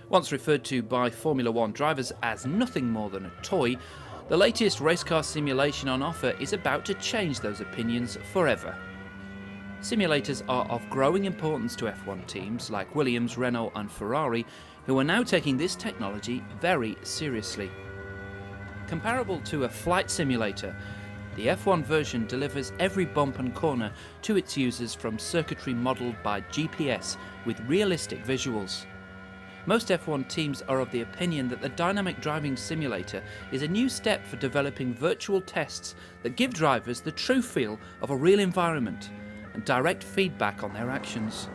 Once referred to by Formula One drivers as nothing more than a toy, the latest race car simulation on offer is about to change those opinions forever. Simulators are of growing importance to F1 teams like Williams, Renault and Ferrari, who are now taking this technology very seriously. Comparable to a flight simulator, the F1 version delivers every bump and corner to its users from circuitry modelled by GPS with realistic visuals. Most F1 teams are of the opinion that the dynamic driving simulator is a new step for developing virtual tests that give drivers the true feel of a real environment and direct feedback on their actions.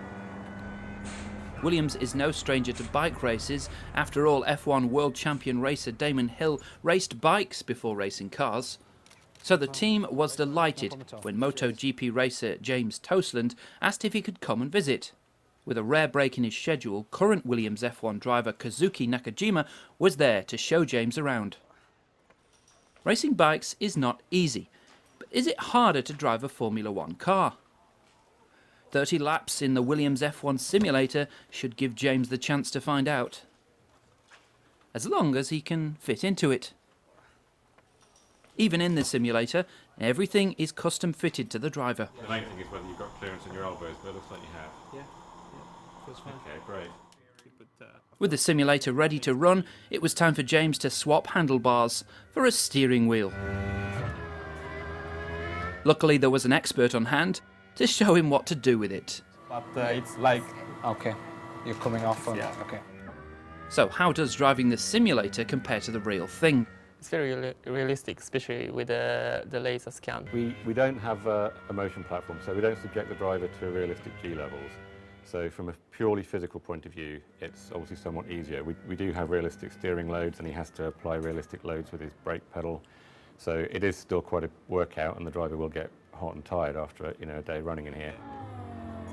Williams is no stranger to bike races. After all, F1 world champion racer Damon Hill raced bikes before racing cars. So the team was delighted when MotoGP racer James Toseland asked if he could come and visit. With a rare break in his schedule, current Williams F1 driver Kazuki Nakajima was there to show James around. Racing bikes is not easy, but is it harder to drive a Formula One car? 30 laps in the Williams F1 simulator should give James the chance to find out. As long as he can fit into it. Even in the simulator, everything is custom fitted to the driver. The main thing is whether you've got clearance in your elbows, but it looks like you have. Yeah, feels fine. Okay, great. With the simulator ready to run, it was time for James to swap handlebars for a steering wheel. Luckily, there was an expert on hand to show him what to do with it. But it's like... Okay, you're coming off on... Yeah. Okay. So how does driving the simulator compare to the real thing? It's very realistic, especially with the laser scan. We don't have a motion platform, so we don't subject the driver to realistic G levels. So from a purely physical point of view, it's obviously somewhat easier. We do have realistic steering loads, and he has to apply realistic loads with his brake pedal. So it is still quite a workout, and the driver will get hot and tired after a day running in here.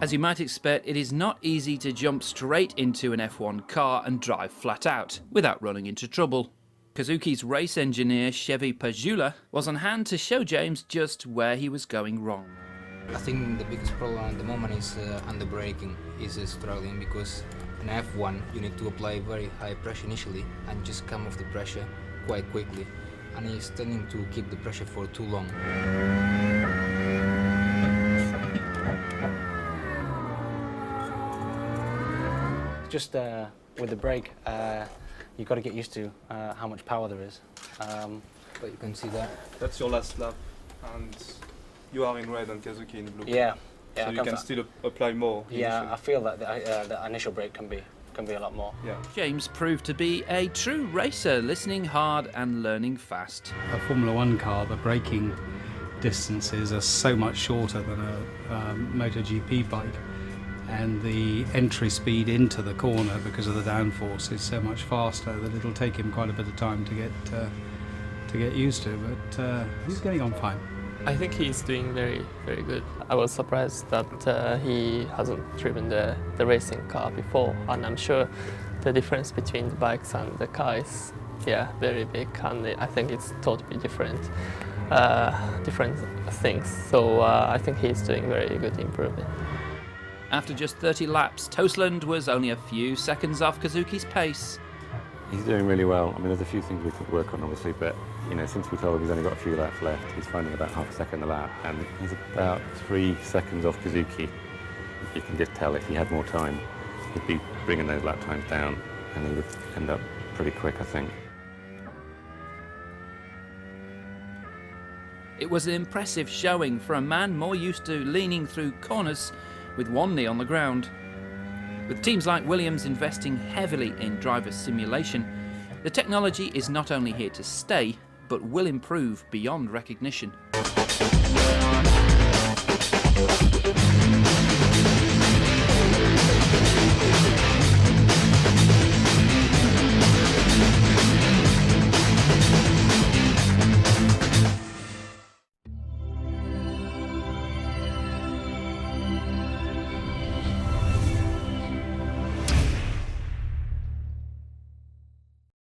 As you might expect, it is not easy to jump straight into an F1 car and drive flat out without running into trouble. Kazuki's race engineer, Chevy Pajula, was on hand to show James just where he was going wrong. I think the biggest problem at the moment is under braking is struggling, because in F1 you need to apply very high pressure initially and just come off the pressure quite quickly, and he's tending to keep the pressure for too long. Just with the brake, you've got to get used to how much power there is. But you can see that. That's your last lap, and you are in red and Kazuki in blue. Yeah. So you can still apply more. Yeah, initially. I feel that the initial brake can be a lot more. Yeah. James proved to be a true racer, listening hard and learning fast. A Formula One car, the braking distances are so much shorter than a MotoGP bike, and the entry speed into the corner because of the downforce is so much faster that it'll take him quite a bit of time to get used to, but he's getting on fine. I think he's doing very, very good. I was surprised that he hasn't driven the racing car before, and I'm sure the difference between the bikes and the car is very big, and I think it's totally different things. So I think he's doing very good improvement. After just 30 laps, Toseland was only a few seconds off Kazuki's pace. He's doing really well. I mean, there's a few things we could work on, obviously, but since we told him he's only got a few laps left, he's finding about half a second a lap, and he's about 3 seconds off Kazuki. You can just tell if he had more time, he'd be bringing those lap times down, and he would end up pretty quick, I think. It was an impressive showing for a man more used to leaning through corners with one knee on the ground. With teams like Williams investing heavily in driver simulation, the technology is not only here to stay, but will improve beyond recognition.